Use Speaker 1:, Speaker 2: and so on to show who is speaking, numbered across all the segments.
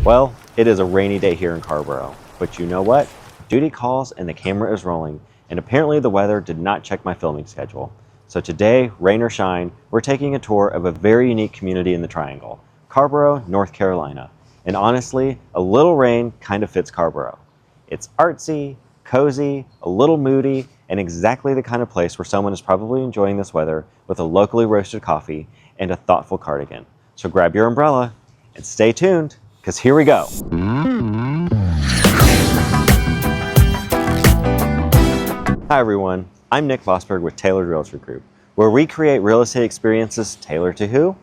Speaker 1: Well, it is a rainy day here in Carrboro, but you know what? Duty calls and the camera is rolling, and apparently the weather did not check my filming schedule. So today, rain or shine, we're taking a tour of a very unique community in the Triangle, Carrboro, North Carolina. And honestly, a little rain kind of fits Carrboro. It's artsy, cozy, a little moody, and exactly the kind of place where someone is probably enjoying this weather with a locally roasted coffee and a thoughtful cardigan. So grab your umbrella and stay tuned, because here we go. Hi everyone, I'm Nick Vosburg with Tailored Realtor Group, where we create real estate experiences tailored to who?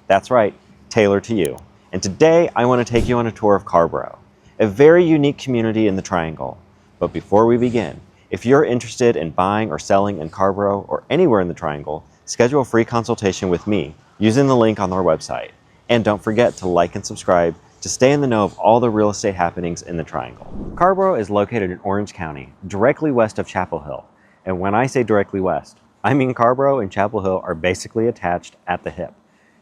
Speaker 1: That's right, tailored to you. And today I want to take you on a tour of Carrboro, a very unique community in the Triangle. But before we begin, if you're interested in buying or selling in Carrboro or anywhere in the Triangle, schedule a free consultation with me using the link on our website. And don't forget to like and subscribe to stay in the know of all the real estate happenings in the Triangle. Carrboro is located in Orange County, directly west of Chapel Hill. And when I say directly west, I mean Carrboro and Chapel Hill are basically attached at the hip.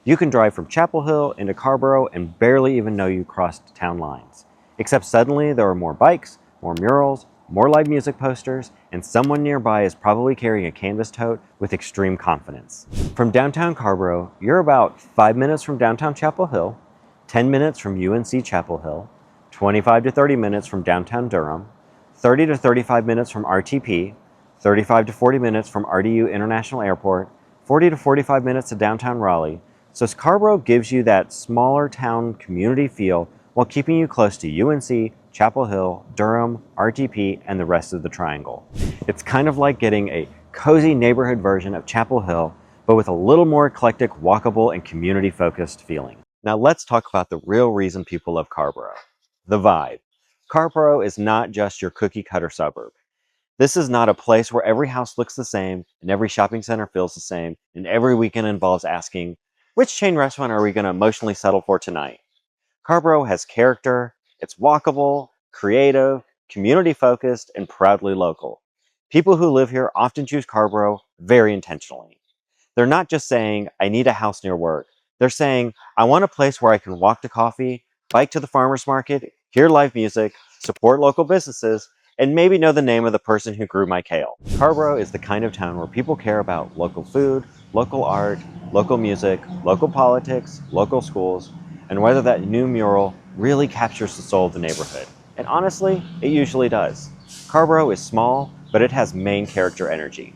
Speaker 1: You can drive from Chapel Hill into Carrboro and barely even know you crossed town lines. Except suddenly there are more bikes, more murals, more live music posters, and someone nearby is probably carrying a canvas tote with extreme confidence. From downtown Carrboro, you're about 5 minutes from downtown Chapel Hill, 10 minutes from UNC Chapel Hill, 25 to 30 minutes from downtown Durham, 30 to 35 minutes from RTP, 35 to 40 minutes from RDU International Airport, 40 to 45 minutes to downtown Raleigh. So Carrboro gives you that smaller town community feel while keeping you close to UNC, Chapel Hill, Durham, RTP, and the rest of the Triangle. It's kind of like getting a cozy neighborhood version of Chapel Hill, but with a little more eclectic, walkable, and community-focused feeling. Now let's talk about the real reason people love Carrboro, the vibe. Carrboro is not just your cookie-cutter suburb. This is not a place where every house looks the same, and every shopping center feels the same, and every weekend involves asking, which chain restaurant are we going to emotionally settle for tonight? Carrboro has character, it's walkable, creative, community-focused, and proudly local. People who live here often choose Carrboro very intentionally. They're not just saying, I need a house near work. They're saying, I want a place where I can walk to coffee, bike to the farmer's market, hear live music, support local businesses, and maybe know the name of the person who grew my kale. Carrboro is the kind of town where people care about local food, local art, local music, local politics, local schools, and whether that new mural really captures the soul of the neighborhood. And honestly, it usually does. Carrboro is small, but it has main character energy.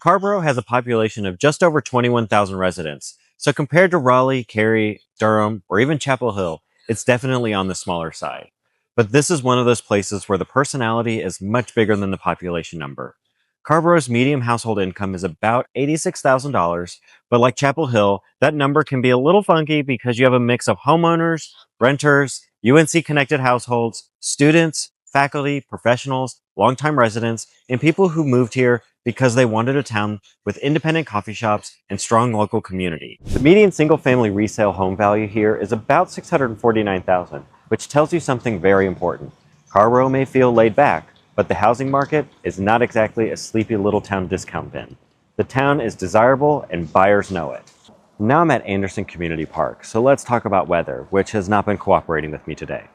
Speaker 1: Carrboro has a population of just over 21,000 residents, so compared to Raleigh, Cary, Durham, or even Chapel Hill, it's definitely on the smaller side. But this is one of those places where the personality is much bigger than the population number. Carrboro's median household income is about $86,000, but like Chapel Hill, that number can be a little funky because you have a mix of homeowners, renters, UNC-connected households, students, faculty, professionals, longtime residents, and people who moved here because they wanted a town with independent coffee shops and strong local community. The median single-family resale home value here is about $649,000, which tells you something very important. Carrboro may feel laid back, but the housing market is not exactly a sleepy little town discount bin. The town is desirable and buyers know it. Now I'm at Anderson Community Park, so let's talk about weather, which has not been cooperating with me today.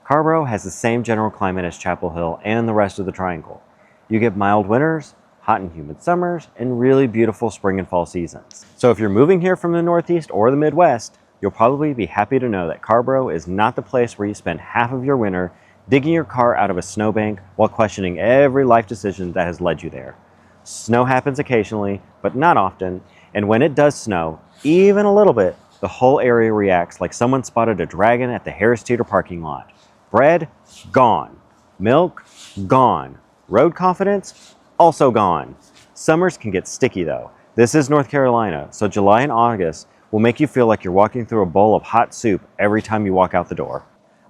Speaker 1: Carrboro has the same general climate as Chapel Hill and the rest of the Triangle. You get mild winters, hot and humid summers, and really beautiful spring and fall seasons. So if you're moving here from the Northeast or the Midwest, you'll probably be happy to know that Carrboro is not the place where you spend half of your winter digging your car out of a snowbank while questioning every life decision that has led you there. Snow happens occasionally, but not often, and when it does snow, even a little bit, the whole area reacts like someone spotted a dragon at the Harris Teeter parking lot. Bread? Gone. Milk? Gone. Road confidence? Also gone. Summers can get sticky though. This is North Carolina, so July and August will make you feel like you're walking through a bowl of hot soup every time you walk out the door.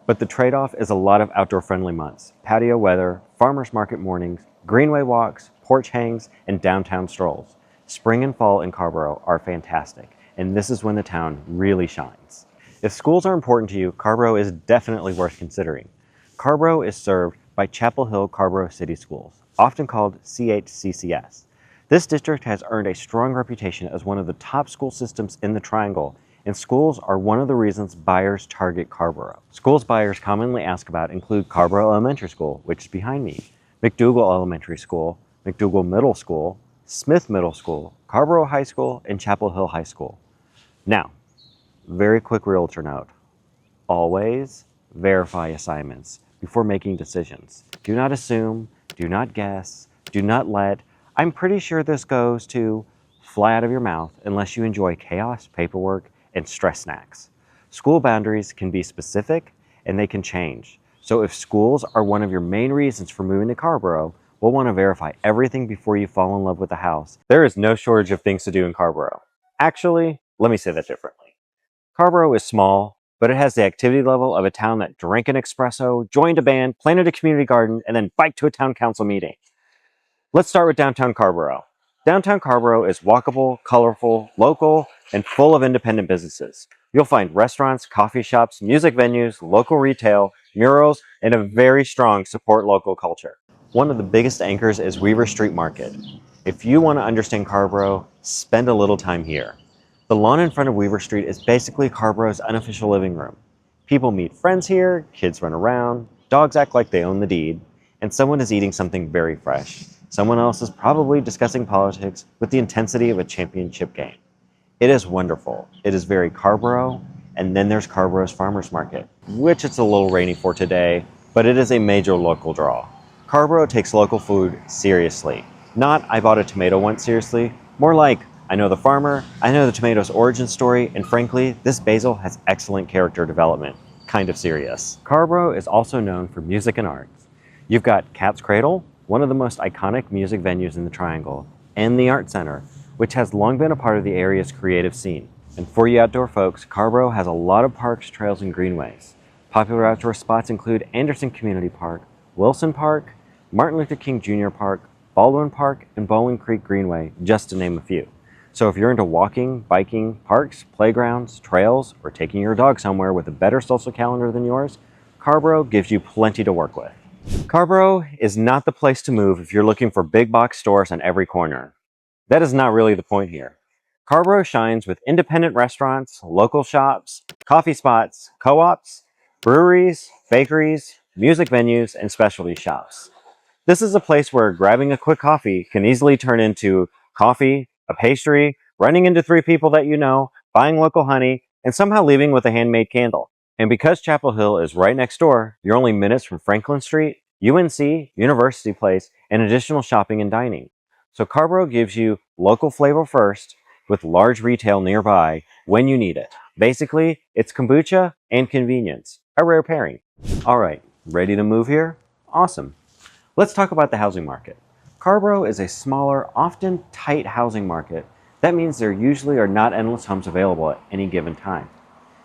Speaker 1: But the trade-off is a lot of outdoor-friendly months, patio weather, farmers market mornings, greenway walks, porch hangs, and downtown strolls. Spring and fall in Carrboro are fantastic, and this is when the town really shines. If schools are important to you, Carrboro is definitely worth considering. Carrboro is served by Chapel Hill Carrboro City Schools, often called CHCCS. This district has earned a strong reputation as one of the top school systems in the Triangle, and schools are one of the reasons buyers target Carrboro. Schools buyers commonly ask about include Carrboro Elementary School, which is behind me, McDougal Elementary School, McDougal Middle School, Smith Middle School, Carrboro High School, and Chapel Hill High School. Now, very quick realtor note. Always verify assignments before making decisions. Do not assume, do not guess, do not let, I'm pretty sure this goes to fly out of your mouth unless you enjoy chaos, paperwork, and stress snacks. School boundaries can be specific and they can change. So if schools are one of your main reasons for moving to Carrboro, we'll want to verify everything before you fall in love with the house. There is no shortage of things to do in Carrboro. Actually, let me say that differently. Carrboro is small, but it has the activity level of a town that drank an espresso, joined a band, planted a community garden, and then biked to a town council meeting. Let's start with downtown Carrboro. Downtown Carrboro is walkable, colorful, local, and full of independent businesses. You'll find restaurants, coffee shops, music venues, local retail, murals, and a very strong support local culture. One of the biggest anchors is Weaver Street Market. If you want to understand Carrboro, spend a little time here. The lawn in front of Weaver Street is basically Carrboro's unofficial living room. People meet friends here, kids run around, dogs act like they own the deed, and someone is eating something very fresh. Someone else is probably discussing politics with the intensity of a championship game. It is wonderful. It is very Carrboro, and then there's Carrboro's Farmers Market, which it's a little rainy for today, but it is a major local draw. Carrboro takes local food seriously. Not, I bought a tomato once seriously, more like, I know the farmer, I know the tomato's origin story, and frankly, this basil has excellent character development. Kind of serious. Carrboro is also known for music and arts. You've got Cat's Cradle, one of the most iconic music venues in the Triangle, and the Art Center, which has long been a part of the area's creative scene. And for you outdoor folks, Carrboro has a lot of parks, trails, and greenways. Popular outdoor spots include Anderson Community Park, Wilson Park, Martin Luther King Jr. Park, Baldwin Park, and Bowling Creek Greenway, just to name a few. So if you're into walking, biking, parks, playgrounds, trails, or taking your dog somewhere with a better social calendar than yours, Carrboro gives you plenty to work with. Carrboro is not the place to move if you're looking for big box stores on every corner. That is not really the point here. Carrboro shines with independent restaurants, local shops, coffee spots, co-ops, breweries, bakeries, music venues, and specialty shops. This is a place where grabbing a quick coffee can easily turn into coffee, a pastry, running into 3 people that you know, buying local honey, and somehow leaving with a handmade candle. And because Chapel Hill is right next door, you're only minutes from Franklin Street, UNC, University Place, and additional shopping and dining. So Carrboro gives you local flavor first with large retail nearby when you need it. Basically, it's kombucha and convenience, a rare pairing. All right, ready to move here? Awesome. Let's talk about the housing market. Carrboro is a smaller, often tight housing market. That means there usually are not endless homes available at any given time.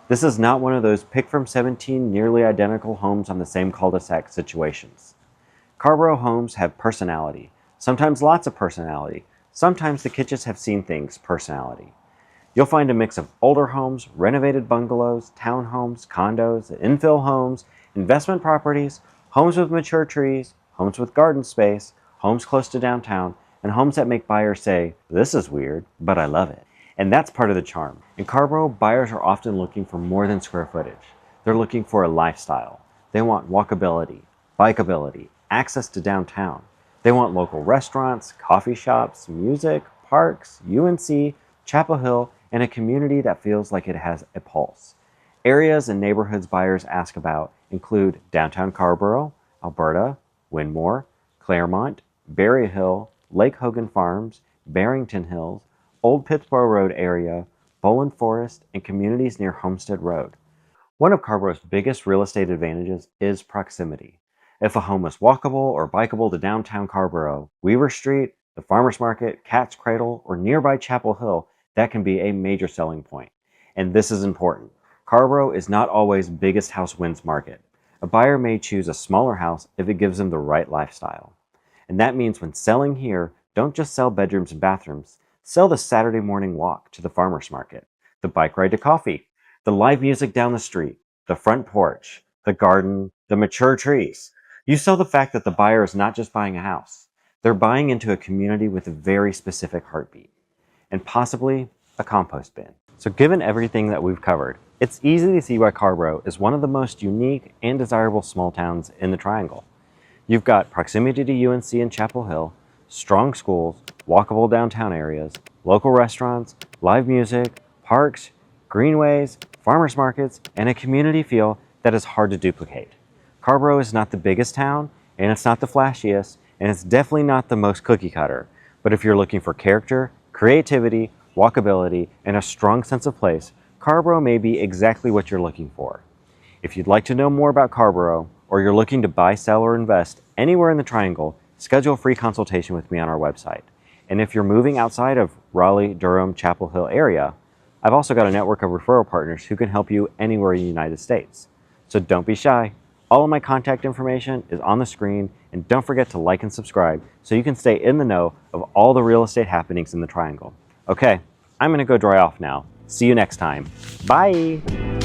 Speaker 1: This is not one of those pick from 17 nearly identical homes on the same cul-de-sac situations. Carrboro homes have personality, sometimes lots of personality. Sometimes the kitchens have seen things personality. You'll find a mix of older homes, renovated bungalows, townhomes, condos, infill homes, investment properties, homes with mature trees, homes with garden space, homes close to downtown, and homes that make buyers say, this is weird, but I love it. And that's part of the charm. In Carrboro, buyers are often looking for more than square footage. They're looking for a lifestyle. They want walkability, bikeability, access to downtown. They want local restaurants, coffee shops, music, parks, UNC, Chapel Hill, and a community that feels like it has a pulse. Areas and neighborhoods buyers ask about include downtown Carrboro, Alberta, Winmore, Claremont, Berry Hill, Lake Hogan Farms, Barrington Hills, Old Pittsboro Road area, Boland Forest, and communities near Homestead Road. One of Carrboro's biggest real estate advantages is proximity. If a home is walkable or bikeable to downtown Carrboro, Weaver Street, the Farmers Market, Cat's Cradle, or nearby Chapel Hill, that can be a major selling point. And this is important. Carrboro is not always biggest house wins market. A buyer may choose a smaller house if it gives them the right lifestyle. And that means when selling here, don't just sell bedrooms and bathrooms. Sell the Saturday morning walk to the farmer's market, the bike ride to coffee, the live music down the street, the front porch, the garden, the mature trees. You sell the fact that the buyer is not just buying a house. They're buying into a community with a very specific heartbeat, and possibly a compost bin. So given everything that we've covered, it's easy to see why Carrboro is one of the most unique and desirable small towns in the Triangle. You've got proximity to UNC and Chapel Hill, strong schools, walkable downtown areas, local restaurants, live music, parks, greenways, farmers markets, and a community feel that is hard to duplicate. Carrboro is not the biggest town, and it's not the flashiest, and it's definitely not the most cookie cutter. But if you're looking for character, creativity, walkability, and a strong sense of place, Carrboro may be exactly what you're looking for. If you'd like to know more about Carrboro, or you're looking to buy, sell, or invest anywhere in the Triangle, schedule a free consultation with me on our website. And if you're moving outside of Raleigh, Durham, Chapel Hill area, I've also got a network of referral partners who can help you anywhere in the United States. So don't be shy. All of my contact information is on the screen, and don't forget to like and subscribe so you can stay in the know of all the real estate happenings in the Triangle. Okay, I'm gonna go dry off now. See you next time. Bye.